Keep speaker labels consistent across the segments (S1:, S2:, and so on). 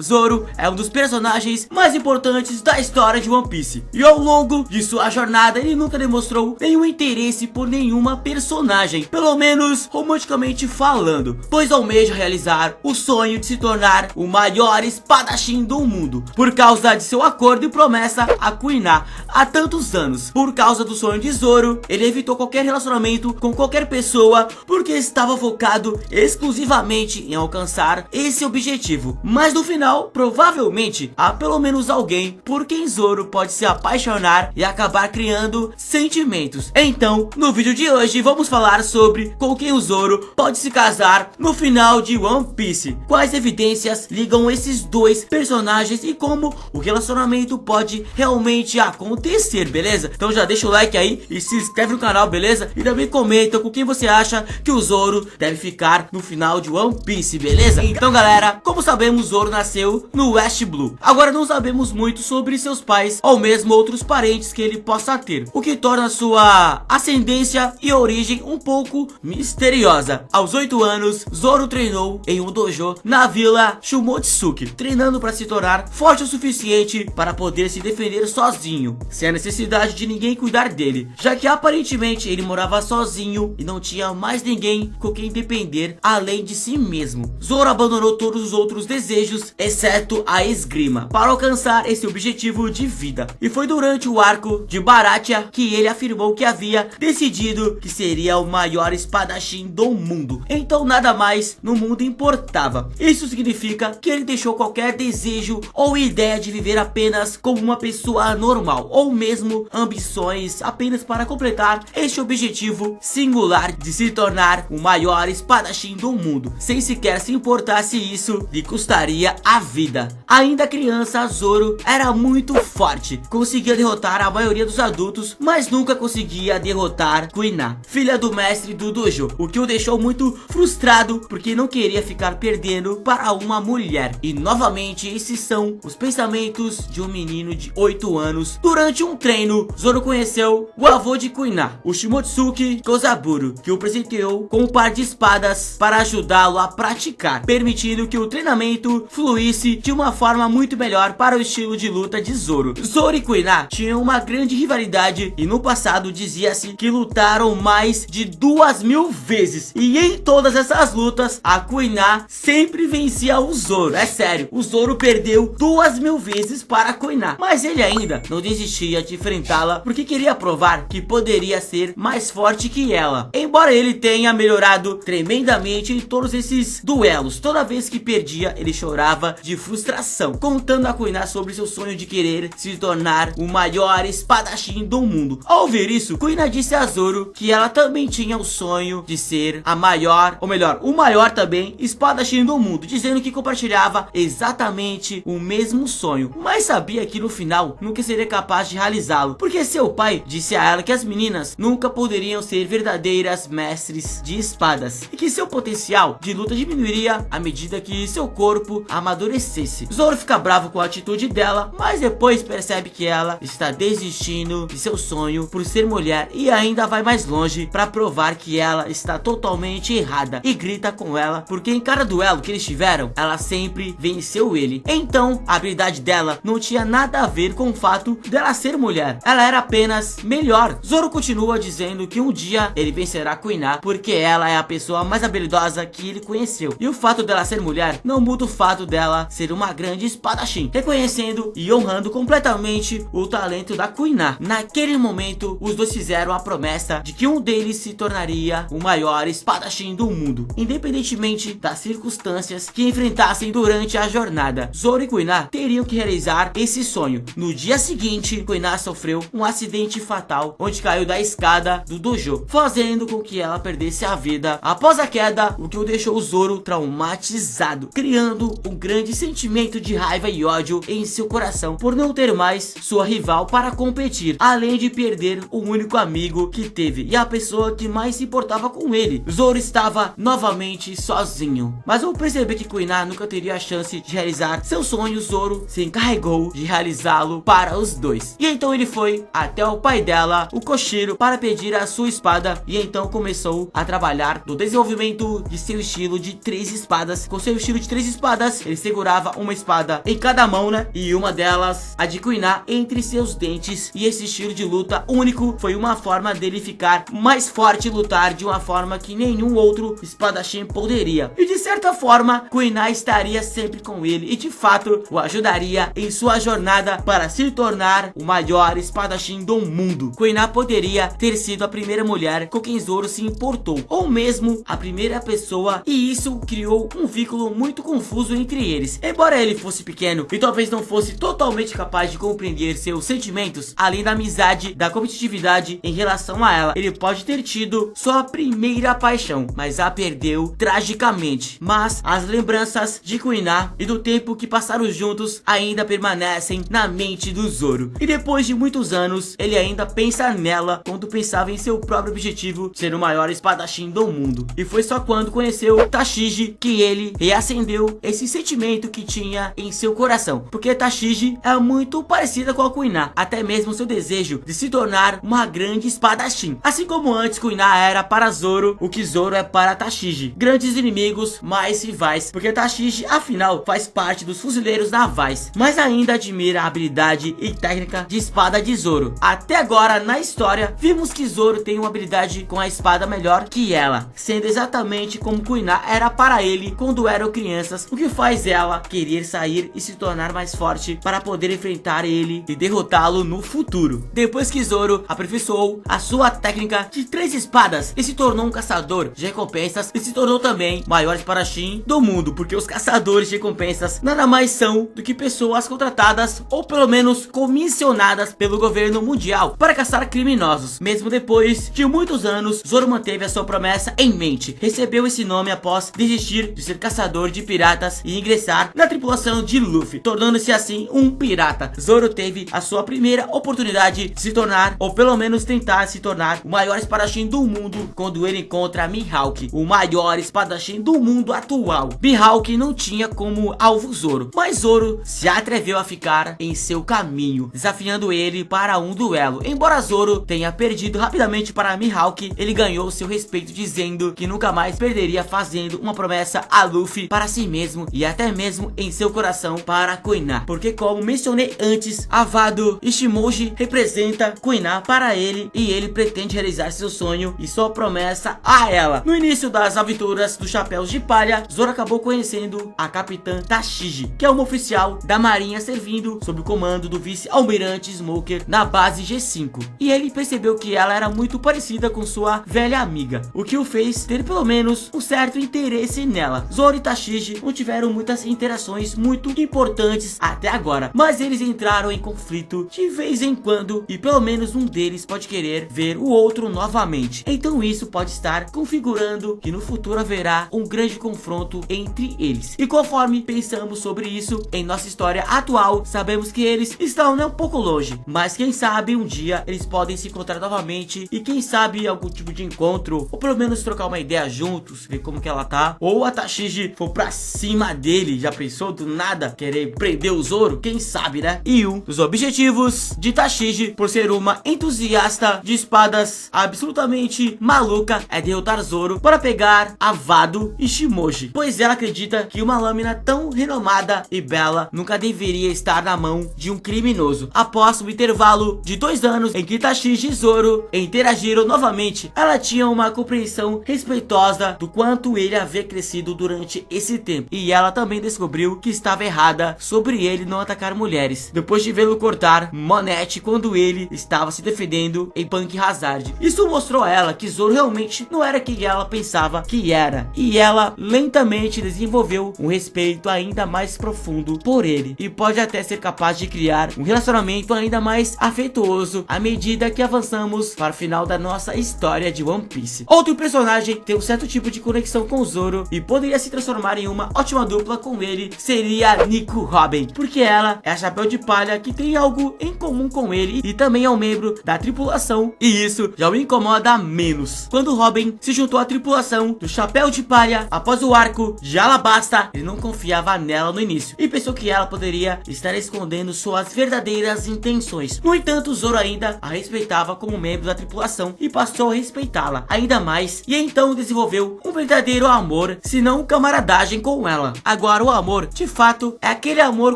S1: Zoro é um dos personagens mais importantes da história de One Piece, e ao longo de sua jornada ele nunca demonstrou nenhum interesse por nenhuma personagem, pelo menos romanticamente falando, pois almeja realizar o sonho de se tornar o maior espadachim do mundo, por causa de seu acordo e promessa a Kuina há tantos anos. Por causa do sonho de Zoro, ele evitou qualquer relacionamento com qualquer pessoa, porque estava focado exclusivamente em alcançar esse objetivo. Mas no final, provavelmente, há pelo menos alguém por quem Zoro pode se apaixonar e acabar criando sentimentos. Então, no vídeo de hoje, vamos falar sobre com quem o Zoro pode se casar no final de One Piece. Quais evidências ligam esses dois personagens e como o relacionamento pode realmente acontecer, beleza? Então já deixa o like aí e se inscreve no canal, beleza? E também comenta com quem você acha que o Zoro deve ficar no final de One Piece, beleza? Então galera, como sabemos, Zoro nasceu no West Blue. Agora não sabemos muito sobre seus pais ou mesmo outros parentes que ele possa ter, o que torna sua ascendência e origem um pouco misteriosa. Aos 8 anos, Zoro treinou em um dojo na vila Shimotsuki, treinando para se tornar forte o suficiente para poder se defender sozinho, sem a necessidade de ninguém cuidar dele, já que aparentemente ele morava sozinho e não tinha mais ninguém com quem depender além de si mesmo. Zoro abandonou todos os outros desejos, exceto a esgrima, para alcançar esse objetivo de vida. E foi durante o arco de Baratia que ele afirmou que havia decidido que seria o maior espadachim do mundo. Então nada mais no mundo importava. Isso significa que ele deixou qualquer desejo ou ideia de viver apenas como uma pessoa normal, ou mesmo ambições apenas para completar este objetivo singular de se tornar o maior espadachim do mundo, sem sequer se importar se isso lhe custaria a vida. Ainda criança, Zoro era muito forte, conseguia derrotar a maioria dos adultos, mas nunca conseguia derrotar Kuina, filha do mestre do dojo, o que o deixou muito frustrado porque não queria ficar perdendo para uma mulher. E novamente esses são os pensamentos de um menino de 8 anos. Durante um treino, Zoro conheceu o avô de Kuina, o Shimotsuki Kozaburo, que o presenteou com um par de espadas para ajudá-lo a praticar, permitindo que o treinamento fluísse de uma forma muito melhor para o estilo de luta de Zoro. Zoro e Kuina tinham uma grande rivalidade e no passado dizia-se que lutaram mais de 2000 vezes, e em todas essas lutas a Kuina sempre vencia o Zoro. É sério, o Zoro perdeu 2000 vezes para a Kuina, mas ele ainda não desistia de enfrentá-la porque queria provar que poderia ser mais forte que ela. Embora ele tenha melhorado tremendamente em todos esses duelos, toda vez que perdia ele chorava de frustração, contando a Kuina sobre seu sonho de querer se tornar o maior espadachim do mundo. Ao ouvir isso, Kuina disse a Zoro que ela também tinha o sonho de ser a maior, ou melhor, o maior também espadachim do mundo, dizendo que compartilhava exatamente o mesmo sonho, mas sabia que no final nunca seria capaz de realizá-lo, porque seu pai disse a ela que as meninas nunca poderiam ser verdadeiras mestres de espadas e que seu potencial de luta diminuiria à medida que seu corpo amadurecesse. Zoro fica bravo com a atitude dela, mas depois percebe que ela está desistindo de seu sonho por ser mulher e ainda vai mais longe para provar que ela está totalmente errada, e grita com ela porque em cada duelo que eles tiveram ela sempre venceu ele. Então a habilidade dela não tinha nada a ver com o fato dela ser mulher, ela era apenas melhor. Zoro continua dizendo que um dia ele vencerá Kuina porque ela é a pessoa mais habilidosa que ele conheceu, e o fato dela ser mulher não muda o fato dela ser uma grande espadachim, reconhecendo e honrando completamente o talento da Kuina. Naquele momento os dois fizeram a promessa de que um deles se tornaria o maior espadachim do mundo, independentemente das circunstâncias que enfrentassem durante a jornada. Zoro e Kuina teriam que realizar esse sonho. No dia seguinte, Kuina sofreu um acidente fatal, onde caiu da escada do dojo, fazendo com que ela perdesse a vida após a queda, o que o deixou Zoro traumatizado, criando um grande sentimento de raiva e ódio em seu coração por não ter mais sua rival para competir, além de perder o único amigo que teve e a pessoa que mais se importava com ele. Zoro estava novamente sozinho, mas ao perceber que Kuina nunca teria a chance de realizar seu sonho, Zoro se encarregou de realizá-lo para os dois. E então ele foi até o pai dela, o Koshiro, para pedir a sua espada, e então começou a trabalhar no desenvolvimento de seu estilo de 3 espadas. Com seu estilo de 3 espadas, ele se segurava uma espada em cada mão, né? E uma delas, a de Kuina, entre seus dentes. E esse estilo de luta único foi uma forma dele ficar mais forte e lutar de uma forma que nenhum outro espadachim poderia. E de certa forma, Kuina estaria sempre com ele e de fato o ajudaria em sua jornada para se tornar o maior espadachim do mundo. Kuina poderia ter sido a primeira mulher com quem Zoro se importou, ou mesmo a primeira pessoa, e isso criou um vínculo muito confuso entre eles. Embora ele fosse pequeno e talvez não fosse totalmente capaz de compreender seus sentimentos, além da amizade, da competitividade em relação a ela, ele pode ter tido sua primeira paixão, mas a perdeu tragicamente. Mas as lembranças de Kuina e do tempo que passaram juntos ainda permanecem na mente do Zoro. E depois de muitos anos, ele ainda pensa nela quando pensava em seu próprio objetivo, ser o maior espadachim do mundo. E foi só quando conheceu Tashigi que ele reacendeu esse sentimento que tinha em seu coração, porque Tashigi é muito parecida com a Kuina, até mesmo seu desejo de se tornar uma grande espadachim. Assim como antes Kuina era para Zoro, o que Zoro é para Tashigi. Grandes inimigos, mais rivais, porque Tashigi afinal faz parte dos fuzileiros navais, mas ainda admira a habilidade e técnica de espada de Zoro. Até agora na história, vimos que Zoro tem uma habilidade com a espada melhor que ela, sendo exatamente como Kuina era para ele quando eram crianças, o que faz ela querer sair e se tornar mais forte para poder enfrentar ele e derrotá-lo no futuro. Depois que Zoro aperfeiçoou a sua técnica de 3 espadas e se tornou um caçador de recompensas, e se tornou também o maior espadachim do mundo, porque os caçadores de recompensas nada mais são do que pessoas contratadas ou pelo menos comissionadas pelo governo mundial para caçar criminosos. Mesmo depois de muitos anos, Zoro manteve a sua promessa em mente, recebeu esse nome após desistir de ser caçador de piratas e ingressar na tripulação de Luffy, tornando-se assim um pirata. Zoro teve a sua primeira oportunidade de se tornar, ou pelo menos tentar se tornar, o maior espadachim do mundo quando ele encontra Mihawk, o maior espadachim do mundo atual. Mihawk não tinha como alvo Zoro, mas Zoro se atreveu a ficar em seu caminho, desafiando ele para um duelo. Embora Zoro tenha perdido rapidamente para Mihawk, ele ganhou seu respeito dizendo que nunca mais perderia, fazendo uma promessa a Luffy, para si mesmo e até mesmo em seu coração para Kuina, porque como mencionei antes, a Wado Ishimoji representa Kuina para ele e ele pretende realizar seu sonho e sua promessa a ela. No início das aventuras dos Chapéus de Palha, Zoro acabou conhecendo a Capitã Tashigi, que é uma oficial da marinha servindo sob o comando do vice-almirante Smoker na base G5, e ele percebeu que ela era muito parecida com sua velha amiga, o que o fez ter pelo menos um certo interesse nela. Zoro e Tashigi não tiveram muitas interações muito importantes até agora, mas eles entraram em conflito de vez em quando e pelo menos um deles pode querer ver o outro novamente. Então isso pode estar configurando que no futuro haverá um grande confronto entre eles. E conforme pensamos sobre isso em nossa história atual, sabemos que eles estão um pouco longe, mas quem sabe um dia eles podem se encontrar novamente e quem sabe algum tipo de encontro, ou pelo menos trocar uma ideia juntos, ver como que ela tá, ou a Tashigi for pra cima dele, já pensou do nada querer prender o Zoro, quem sabe, né? E um dos objetivos de Tashigi, por ser uma entusiasta de espadas absolutamente maluca, é derrotar Zoro para pegar a Wado Ishimoji, pois ela acredita que uma lâmina tão renomada e bela nunca deveria estar na mão de um criminoso. Após um intervalo de 2 anos em que Tashigi e Zoro interagiram novamente, ela tinha uma compreensão respeitosa do quanto ele havia crescido durante esse tempo, e ela também descobriu que estava errada sobre ele não atacar mulheres, depois de vê-lo cortar Monete quando ele estava se defendendo em Punk Hazard. Isso mostrou a ela que Zoro realmente não era quem ela pensava que era, e ela lentamente desenvolveu um respeito ainda mais profundo por ele, e pode até ser capaz de criar um relacionamento ainda mais afetuoso à medida que avançamos para o final da nossa história de One Piece. Outro personagem que tem um certo tipo de conexão com Zoro e poderia se transformar em uma ótima dupla com ele seria Nico Robin, porque ela é a Chapéu de Palha que tem algo em comum com ele e também é um membro da tripulação, e isso já o incomoda menos. Quando Robin se juntou à tripulação do Chapéu de Palha após o arco de Alabasta, ele não confiava nela no início e pensou que ela poderia estar escondendo suas verdadeiras intenções. No entanto, Zoro ainda a respeitava como membro da tripulação e passou a respeitá-la ainda mais, e então desenvolveu um verdadeiro amor, se não camaradagem com ela. Agora revelar o amor, de fato, é aquele amor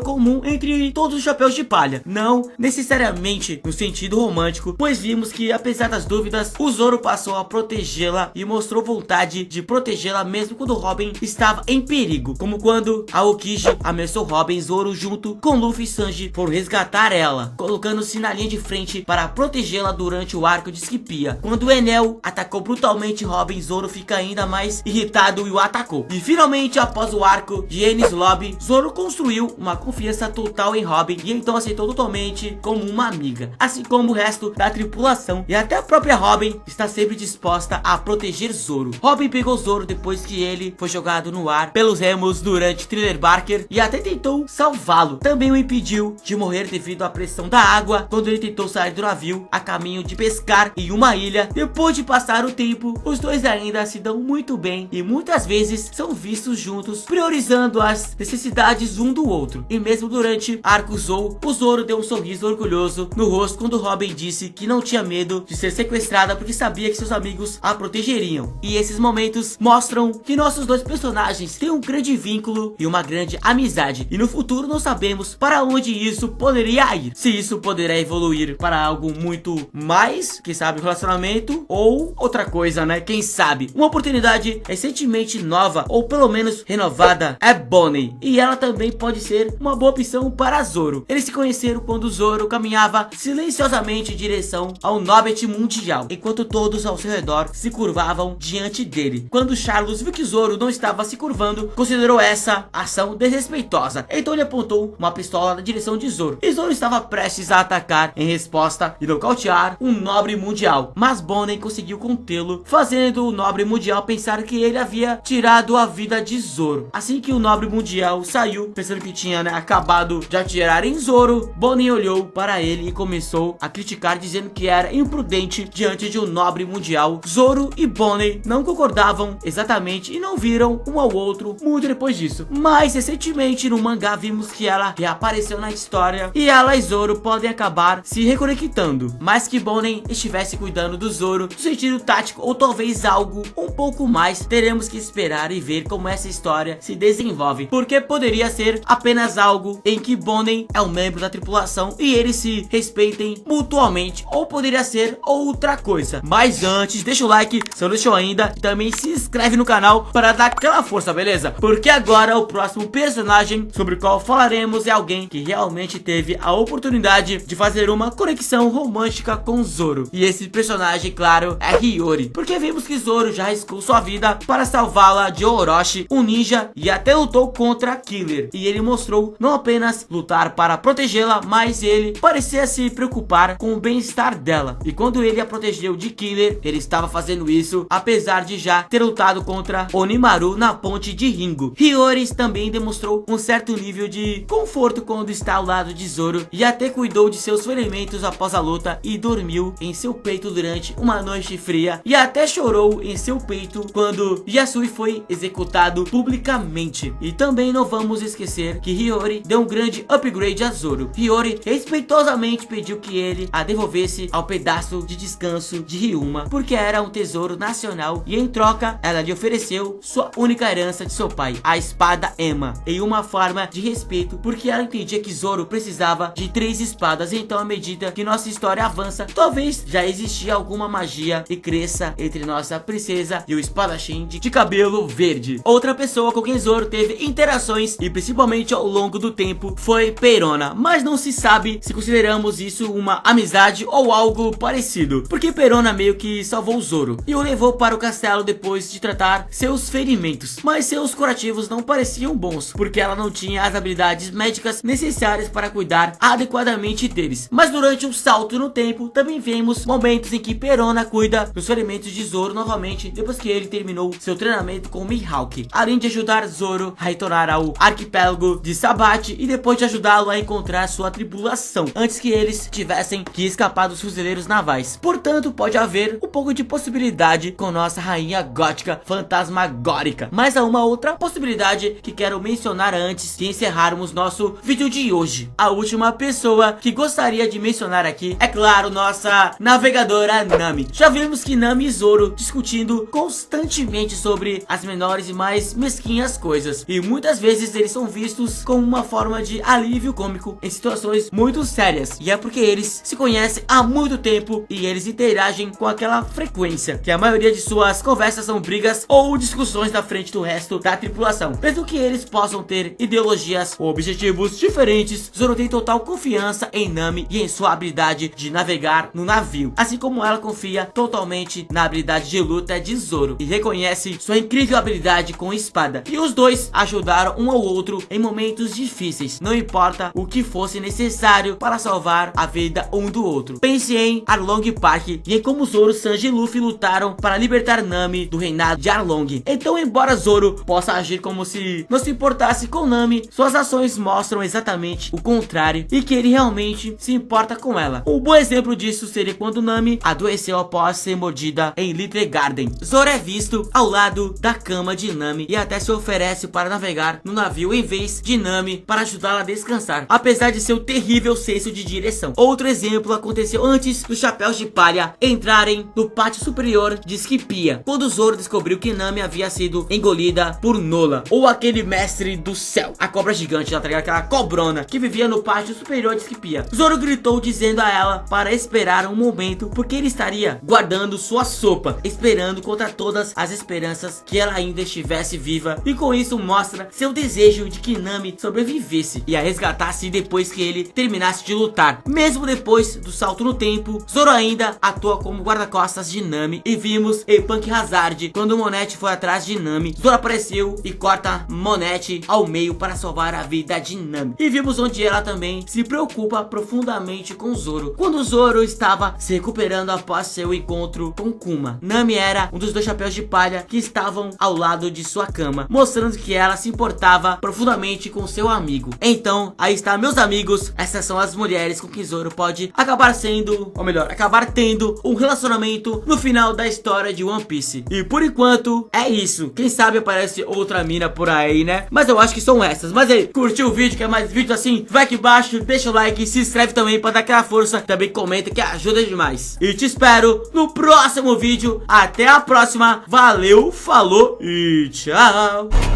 S1: comum entre todos os chapéus de palha, não necessariamente no sentido romântico, pois vimos que, apesar das dúvidas, o Zoro passou a protegê-la e mostrou vontade de protegê-la mesmo quando Robin estava em perigo, como quando Aokiji ameaçou Robin. Zoro junto com Luffy e Sanji foram resgatar ela, colocando-se na linha de frente para protegê-la durante o arco de Skypiea. Quando Enel atacou brutalmente Robin, Zoro fica ainda mais irritado e o atacou. E finalmente, após o arco de Enies Lobby, Zoro construiu uma confiança total em Robin e então aceitou totalmente como uma amiga, assim como o resto da tripulação, e até a própria Robin está sempre disposta a proteger Zoro. Robin pegou Zoro depois que ele foi jogado no ar pelos remos durante Thriller Barker e até tentou salvá-lo. Também o impediu de morrer devido à pressão da água quando ele tentou sair do navio a caminho de pescar em uma ilha. Depois de passar o tempo, os dois ainda se dão muito bem e muitas vezes são vistos juntos, priorizando as necessidades um do outro. E mesmo durante Arco Zou, o Zoro deu um sorriso orgulhoso no rosto quando Robin disse que não tinha medo de ser sequestrada porque sabia que seus amigos a protegeriam. E esses momentos mostram que nossos dois personagens têm um grande vínculo e uma grande amizade, e no futuro não sabemos para onde isso poderia ir. Se isso poderá evoluir para algo muito mais, quem sabe, relacionamento ou outra coisa, né? Quem sabe? Uma oportunidade recentemente nova, ou pelo menos renovada, é Bonnie, e ela também pode ser uma boa opção para Zoro. Eles se conheceram quando Zoro caminhava silenciosamente em direção ao Nobet Mundial, enquanto todos ao seu redor se curvavam diante dele. Quando Charles viu que Zoro não estava se curvando, considerou essa ação desrespeitosa, então ele apontou uma pistola na direção de Zoro, e Zoro estava prestes a atacar em resposta e nocautear um nobre mundial, mas Bonnie conseguiu contê-lo, fazendo o nobre mundial pensar que ele havia tirado a vida de Zoro. Assim que o nobre mundial saiu, pensando que tinha, acabado de atirar em Zoro, Bonnie olhou para ele e começou a criticar, dizendo que era imprudente diante de um nobre mundial. Zoro e Bonnie não concordavam exatamente e não viram um ao outro muito depois disso, mas recentemente no mangá vimos que ela reapareceu na história e ela e Zoro podem acabar se reconectando, mas que Bonnie estivesse cuidando do Zoro no sentido tático ou talvez algo um pouco mais. Teremos que esperar e ver como essa história se desenvolve, porque poderia ser apenas algo em que Bonnie é um membro da tripulação e eles se respeitem mutuamente, ou poderia ser outra coisa. Mas antes, deixa o like se não deixou ainda e também se inscreve no canal para dar aquela força, beleza? Porque agora o próximo personagem sobre o qual falaremos é alguém que realmente teve a oportunidade de fazer uma conexão romântica com Zoro, e esse personagem, claro, é Hiyori, porque vimos que Zoro já arriscou sua vida para salvá-la de Orochi, um ninja, e até lutou contra Killer, e ele mostrou não apenas lutar para protegê-la, mas ele parecia se preocupar com o bem-estar dela, e quando ele a protegeu de Killer, ele estava fazendo isso apesar de já ter lutado contra Onimaru na ponte de Ringo. Hiyori também demonstrou um certo nível de conforto quando está ao lado de Zoro, e até cuidou de seus ferimentos após a luta e dormiu em seu peito durante uma noite fria, e até chorou em seu peito quando Yasui foi executado publicamente. E também não vamos esquecer que Hiyori deu um grande upgrade a Zoro. Hiyori respeitosamente pediu que ele a devolvesse ao pedaço de descanso de Ryuma, porque era um tesouro nacional, e em troca ela lhe ofereceu sua única herança de seu pai, a espada Emma, em uma forma de respeito, porque ela entendia que Zoro precisava de 3 espadas. Então, à medida que nossa história avança, talvez já existia alguma magia e cresça entre nossa princesa e o espadachim de cabelo verde. Outra pessoa com quem Zoro teve interações, e principalmente ao longo do tempo, foi Perona, mas não se sabe se consideramos isso uma amizade ou algo parecido, porque Perona meio que salvou Zoro e o levou para o castelo depois de tratar seus ferimentos, mas seus curativos não pareciam bons, porque ela não tinha as habilidades médicas necessárias para cuidar adequadamente deles. Mas durante um salto no tempo, também vemos momentos em que Perona cuida dos ferimentos de Zoro novamente, depois que ele terminou seu treinamento com Mihawk, além de ajudar Zoro a retornar ao arquipélago de Sabat e depois de ajudá-lo a encontrar sua tripulação, antes que eles tivessem que escapar dos fuzileiros navais. Portanto, pode haver um pouco de possibilidade com nossa rainha gótica fantasmagórica. Mas há uma outra possibilidade que quero mencionar antes de encerrarmos nosso vídeo de hoje. A última pessoa que gostaria de mencionar aqui é, claro, nossa navegadora Nami. Já vimos que Nami e Zoro discutindo constantemente sobre as menores e mais mesquinhas coisas, e muitas vezes eles são vistos como uma forma de alívio cômico em situações muito sérias, e é porque eles se conhecem há muito tempo e eles interagem com aquela frequência que a maioria de suas conversas são brigas ou discussões na frente do resto da tripulação. Mesmo que eles possam ter ideologias ou objetivos diferentes, Zoro tem total confiança em Nami e em sua habilidade de navegar no navio, assim como ela confia totalmente na habilidade de luta de Zoro e reconhece sua incrível habilidade com espada. E os dois ajudaram um ao outro em momentos difíceis, não importa o que fosse necessário para salvar a vida um do outro. Pense em Arlong Park e em como Zoro, Sanji e Luffy lutaram para libertar Nami do reinado de Arlong. Então, embora Zoro possa agir como se não se importasse com Nami, suas ações mostram exatamente o contrário e que ele realmente se importa com ela. Um bom exemplo disso seria quando Nami adoeceu após ser mordida em Little Garden. Zoro é visto ao lado da cama de Nami e até se oferece para navegar no navio em vez de Nami para ajudá-la a descansar, apesar de seu terrível senso de direção. Outro exemplo aconteceu antes dos Chapéus de Palha entrarem no pátio superior de Skypiea, quando Zoro descobriu que Nami havia sido engolida por Nola, ou aquele mestre do céu, a cobra gigante, tá ligado? Aquela cobrona que vivia no pátio superior de Skypiea. Zoro gritou dizendo a ela para esperar um momento, porque ele estaria guardando sua sopa, esperando contra todas as esperanças que ela ainda estivesse viva, e com isso mostra seu desejo de que Nami sobrevivesse e a resgatasse depois que ele terminasse de lutar. Mesmo depois do salto no tempo, Zoro ainda atua como guarda-costas de Nami, e vimos em Punk Hazard, quando Monete foi atrás de Nami, Zoro apareceu e corta Monete ao meio para salvar a vida de Nami. E vimos onde ela também se preocupa profundamente com Zoro, quando Zoro estava se recuperando após seu encontro com Kuma. Nami era um dos dois Chapéus de Palha que estavam ao lado de sua cama, mostrando que ela se importava profundamente com seu amigo. Então, aí está, meus amigos, essas são as mulheres com que Zoro pode acabar sendo, ou melhor, acabar tendo um relacionamento no final da história de One Piece. E por enquanto, é isso. Quem sabe aparece outra mina por aí, né? Mas eu acho que são essas. Mas aí, curtiu o vídeo? Quer mais vídeos assim? Vai aqui embaixo, deixa o like, se inscreve também para dar aquela força. Também comenta que ajuda demais. E te espero no próximo vídeo. Até a próxima. Valeu, falou e tchau.